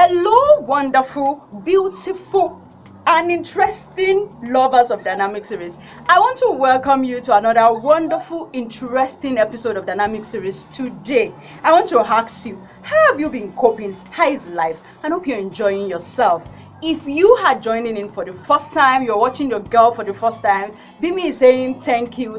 Hello, wonderful, beautiful, and interesting lovers of Dynamic Series. I want to welcome you to another wonderful, interesting episode of Dynamic Series. Today, I want to ask you, how have you been coping? How is life? I hope you're enjoying yourself. If you are joining in for the first time, you're watching your girl for the first time, Bimi is saying thank you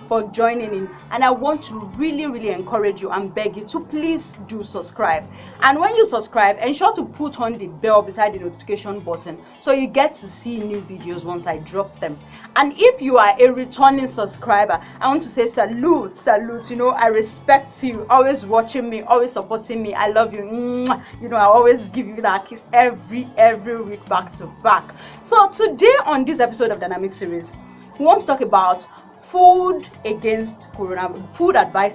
for joining in. And I want to really encourage you and beg you to please do subscribe. And when you subscribe, ensure to put on the bell beside the notification button so you get to see new videos once I drop them. And if you are a returning subscriber, I want to say salute. I respect you, always watching me, always supporting me. I love you. I always give you that kiss every week back to back. So today on this episode of Dynamic Series, we want to talk about food advice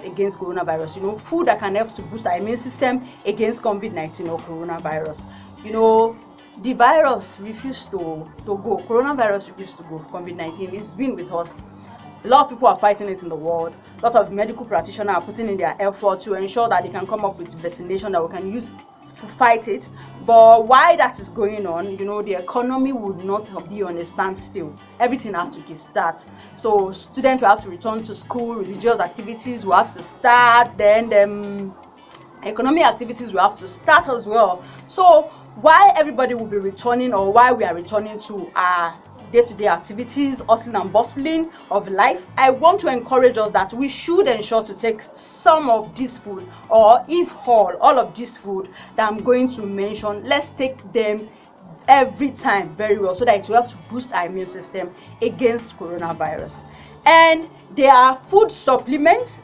against coronavirus. Food that can help to boost our immune system against COVID-19 or coronavirus. The virus refused to go. Coronavirus refused to go. COVID-19 has been with us. A lot of people are fighting it in the world. A lot of medical practitioners are putting in their effort to ensure that they can come up with vaccination that we can use to fight it. But while that is going on, the economy would not be on a standstill. Everything has to start. So students will have to return to school, religious activities will have to start, then economic activities will have to start as well. So while everybody will be returning, or while we are returning to our day-to-day activities, hustling and bustling of life, I want to encourage us that we should ensure to take some of this food, or if all of this food that I'm going to mention, let's take them every time very well, so that it will help to boost our immune system against coronavirus. And there are food supplements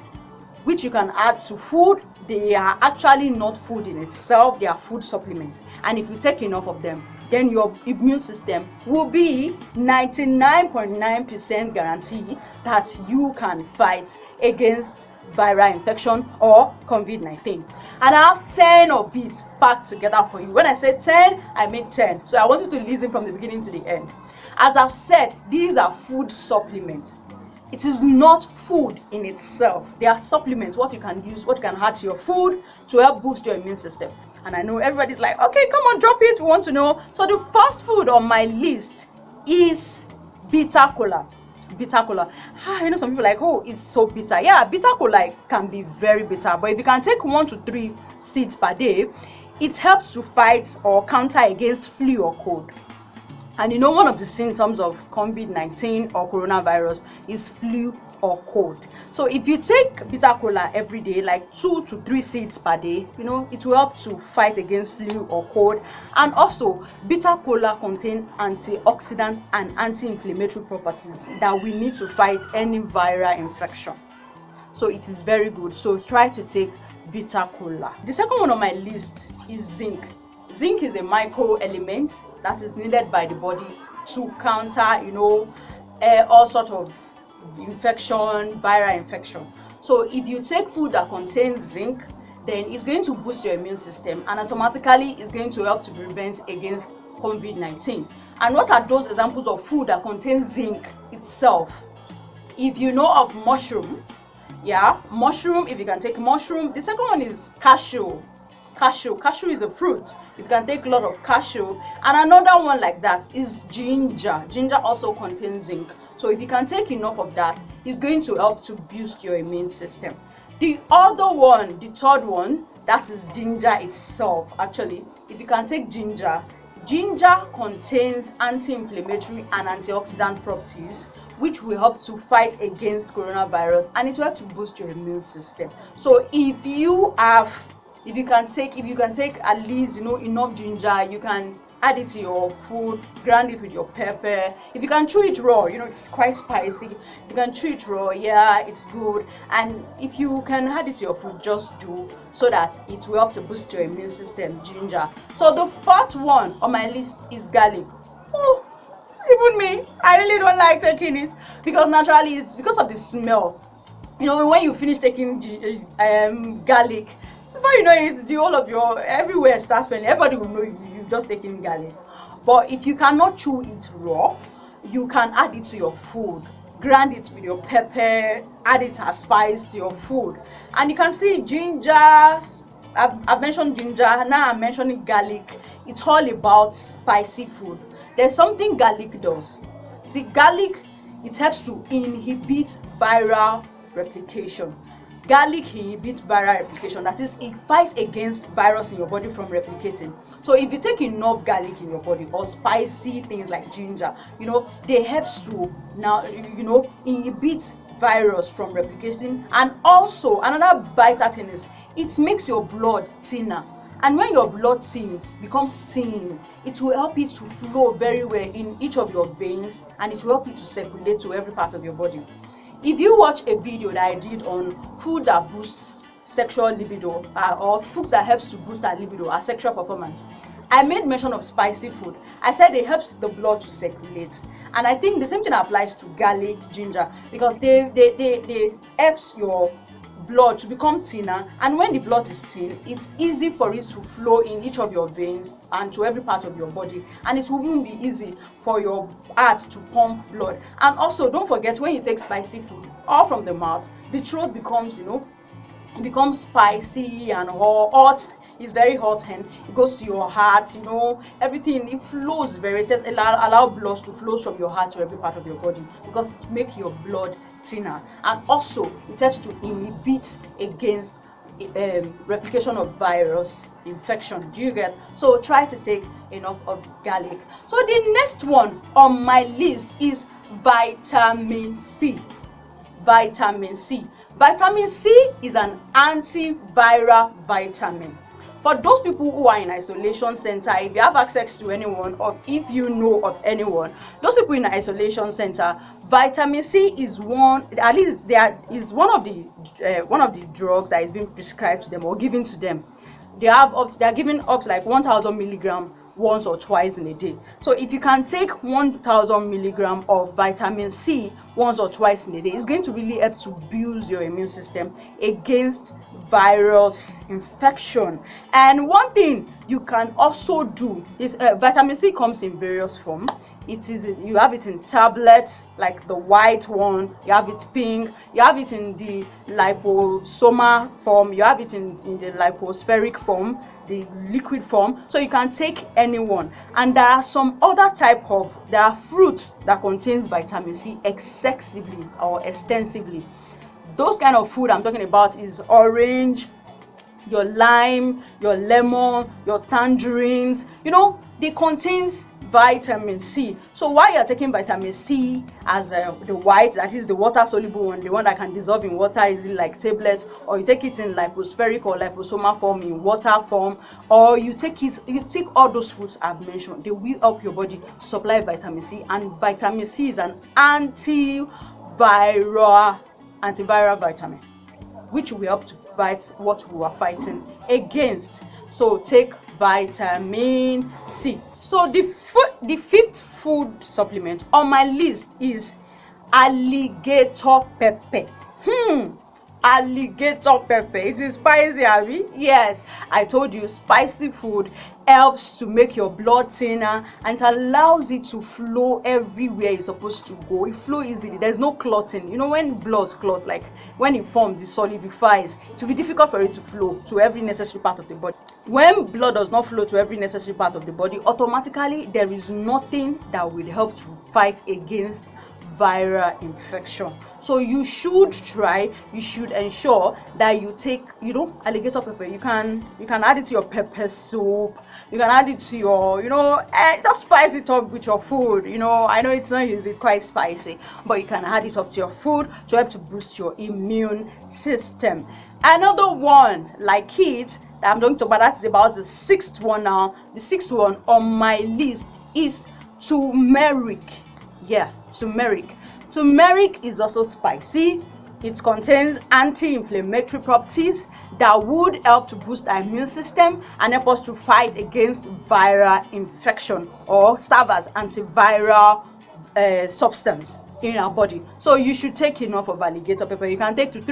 which you can add to food. They are actually not food in itself, they are food supplements, and if you take enough of them, then your immune system will be 99.9% guarantee that you can fight against viral infection or COVID-19. And I have 10 of these packed together for you. When I say 10, I mean 10. So I want you to listen from the beginning to the end. As I've said, these are food supplements. It is not food in itself. They are supplements, what you can use, what you can add to your food to help boost your immune system. And I know everybody's like, okay, come on, drop it. We want to know. So the first food on my list is bitter cola. Bitter cola. Some people are like, oh, it's so bitter. Yeah, bitter cola can be very bitter. But if you can take 1 to 3 seeds per day, it helps to fight or counter against flu or cold. And one of the symptoms of COVID-19 or coronavirus is flu or cold. So if you take bitter cola every day, like 2 to 3 seeds per day, it will help to fight against flu or cold. And also, bitter cola contains antioxidant and anti-inflammatory properties that we need to fight any viral infection. So it is very good. So try to take bitter cola. The second one on my list is zinc. Zinc is a micro element that is needed by the body to counter, all sorts of infection, viral infection. So if you take food that contains zinc, then it's going to boost your immune system, and automatically it's going to help to prevent against COVID-19. And what are those examples of food that contains zinc itself? If you know of mushroom, if you can take mushroom. The second one is cashew. Cashew is a fruit. You can take a lot of cashew. And another one like that is ginger. Ginger also contains zinc. So if you can take enough of that, it's going to help to boost your immune system. The third one, that is ginger itself. Actually, if you can take ginger contains anti-inflammatory and antioxidant properties, which will help to fight against coronavirus, and it will help to boost your immune system. So if you can take at least enough ginger, you can add it to your food, grind it with your pepper. If you can chew it raw, it's quite spicy. You can chew it raw, it's good. And if you can add it to your food, just do, so that it will help to boost your immune system, ginger. So the fourth one on my list is garlic. Oh, even me, I really don't like taking it, because naturally it's because of the smell. When you finish taking garlic, before you know it, the whole of everywhere starts smelling. Everybody will know you've just taken garlic. But if you cannot chew it raw, you can add it to your food, grind it with your pepper, add it as spice to your food. And you can see ginger, I've mentioned ginger, now I'm mentioning garlic. It's all about spicy food. There's something garlic does. See, garlic, it helps to inhibit viral replication. Garlic inhibits viral replication, that is, it fights against virus in your body from replicating. So if you take enough garlic in your body, or spicy things like ginger, they helps to now inhibit virus from replicating. And also another vital thing is it makes your blood thinner. And when your blood becomes thin, it will help it to flow very well in each of your veins, and it will help it to circulate to every part of your body. If you watch a video that I did on food that boosts sexual libido, or food that helps to boost our libido, our sexual performance, I made mention of spicy food. I said it helps the blood to circulate. And I think the same thing applies to garlic, ginger, because they helps your blood to become thinner. And when the blood is thin, it's easy for it to flow in each of your veins and to every part of your body, and it will even be easy for your heart to pump blood. And also, don't forget, when you take spicy food all from the mouth, the throat becomes it becomes spicy and hot. It's very hot, and it goes to your heart, everything, it flows very, it allow blood to flow from your heart to every part of your body, because it makes your blood thinner. And also it helps to inhibit against replication of virus infection. Do you get? So try to take enough of garlic. So the next one on my list is vitamin C. Vitamin C. Vitamin C is an antiviral vitamin. For those people who are in isolation center, if you have access to anyone, or if you know of anyone, those people in isolation center, vitamin C is one, at least there is one of the drugs that is being prescribed to them or given to them. They are given up to like 1,000 milligram once or twice in a day. So if you can take 1,000 milligram of vitamin C once or twice in a day, it's going to really help to build your immune system against virus infection. And one thing you can also do is vitamin C comes in various forms. You have it in tablets, like the white one, you have it pink, you have it in the liposomal form, you have it in the lipospheric form, the liquid form. So you can take any one. And there are some other there are fruits that contains vitamin C excessively or extensively. Those kind of food I'm talking about is orange, your lime, your lemon, your tangerines. They contains vitamin C. So while you're taking vitamin C as the white, that is the water soluble one, the one that can dissolve in water easily, like tablets, or you take it in lipospheric or liposomal form, in water form, or you take all those foods I've mentioned, they will help your body to supply vitamin C. And vitamin C is an antiviral vitamin, which will help to fight what we are fighting against. So take vitamin C. So the fifth food supplement on my list is alligator pepper. Alligator pepper. It is spicy, Abby? Yes, I told you, spicy food helps to make your blood thinner, and it allows it to flow everywhere it's supposed to go. It flows easily. There's no clotting. When blood clots, like when it forms, it solidifies. It will be difficult for it to flow to every necessary part of the body. When blood does not flow to every necessary part of the body, automatically there is nothing that will help to fight against viral infection. So you should ensure that you take alligator pepper. You can add it to your pepper soup, you can add it to your just spice it up with your food. I know it's not usually quite spicy, but you can add it up to your food to help to boost your immune system. Another one like it that I'm going to talk about, that's about the sixth one now. The sixth one on my list is turmeric. Turmeric. Turmeric is also spicy. It contains anti-inflammatory properties that would help to boost our immune system and help us to fight against viral infection, or serve as antiviral substance in our body. So you should take enough of alligator pepper. You can take 2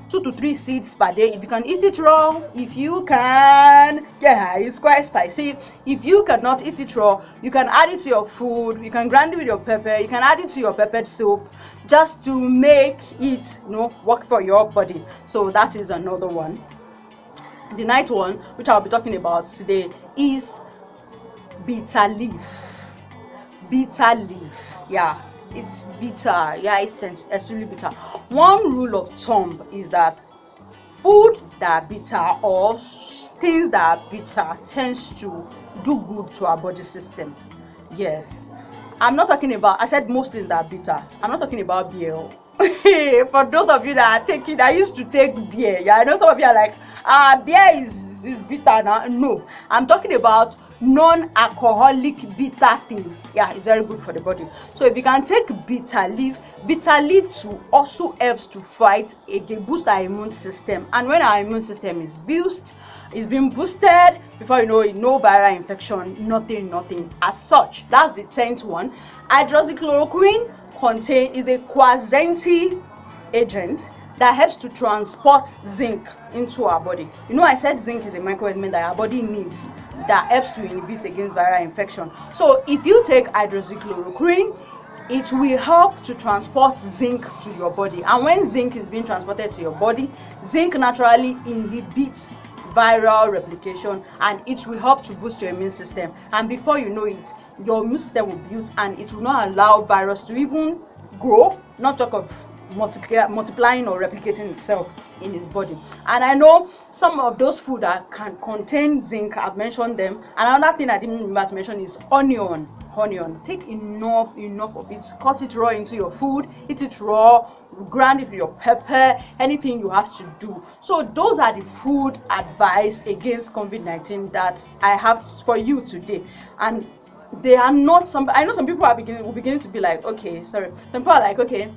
to 3 seeds per day. If you can eat it raw, if you can, it's quite spicy. If you cannot eat it raw, you can add it to your food. You can grind it with your pepper. You can add it to your peppered soup, just to make it work for your body. So that is another one. The ninth one, which I'll be talking about today, is bitter leaf. Bitter leaf, yeah, it's bitter. Yeah, it's extremely bitter. One rule of thumb is that food that are bitter or things that are bitter tends to do good to our body system. Yes, I'm not talking about, I said most things that are bitter. I'm not talking about beer. For those of you that are taking, I used to take beer. Yeah, I know some of you are like, beer is bitter now. No, I'm talking about non-alcoholic bitter things. Yeah, it's very good for the body. So if you can take bitter leaf too also helps to fight again, boost our immune system. And when our immune system is being boosted, before you know it, no viral infection, nothing as such. That's the 10th one. Hydroxychloroquine is a quercetin agent that helps to transport zinc into our body. You know, I said zinc is a microelement that our body needs that helps to inhibit against viral infection. So if you take hydroxychloroquine, it will help to transport zinc to your body. And when zinc is being transported to your body, zinc naturally inhibits viral replication, and it will help to boost your immune system. And before you know it, your immune system will build, and it will not allow virus to even grow, not talk of multiplying or replicating itself in his body. And I know some of those food that can contain zinc, I've mentioned them. And another thing I didn't remember to mention is onion. Take enough of it, cut it raw into your food, eat it raw, grind it with your pepper, anything you have to do. So those are the food advice against COVID-19 that I have for you today. And they are not some, I know some people are beginning to be like, okay, sorry, some people are like, okay,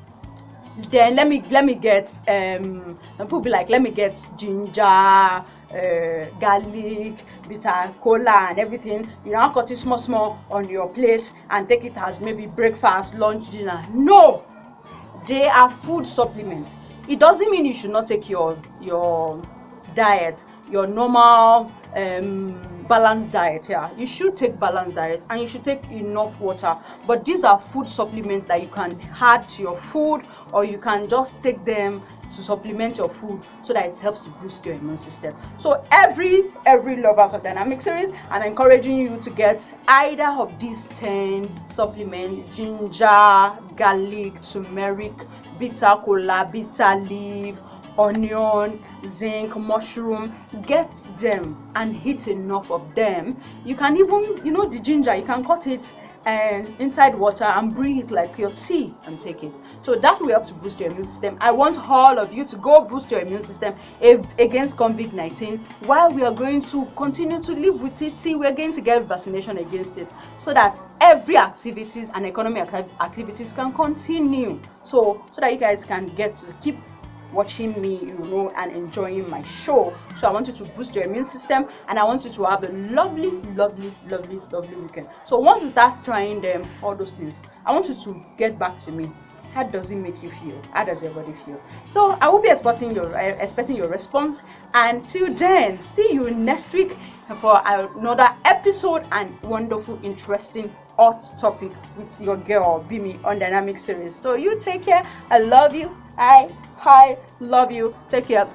then let me get some people be like, let me get ginger, garlic, bitter cola and everything. You now cut it small on your plate and take it as maybe breakfast, lunch, dinner. No, they are food supplements. It doesn't mean you should not take your diet, your normal balanced diet. Yeah, you should take balanced diet and you should take enough water, but these are food supplements that you can add to your food, or you can just take them to supplement your food so that it helps to boost your immune system. So every lovers of dynamic series, I'm encouraging you to get either of these 10 supplements: ginger, garlic, turmeric, bitter cola, bitter leaf, onion, zinc, mushroom. Get them and eat enough of them. You can even, the ginger, you can cut it and inside water and bring it like your tea and take it. So that will help to boost your immune system. I want all of you to go boost your immune system against COVID-19, while we are going to continue to live with it. See, we're going to get vaccination against it, so that every activities and economic activities can continue, so that you guys can get to keep watching me, and enjoying my show. So I want you to boost your immune system, and I want you to have a lovely weekend. So once you start trying them, all those things, I want you to get back to me. How does it make you feel? How does your body feel? So I will be expecting your response. Until then, see you next week for another episode and wonderful, interesting, hot topic with your girl Bimi on Dynamic Series. So you take care. I love you. I love you. Take care.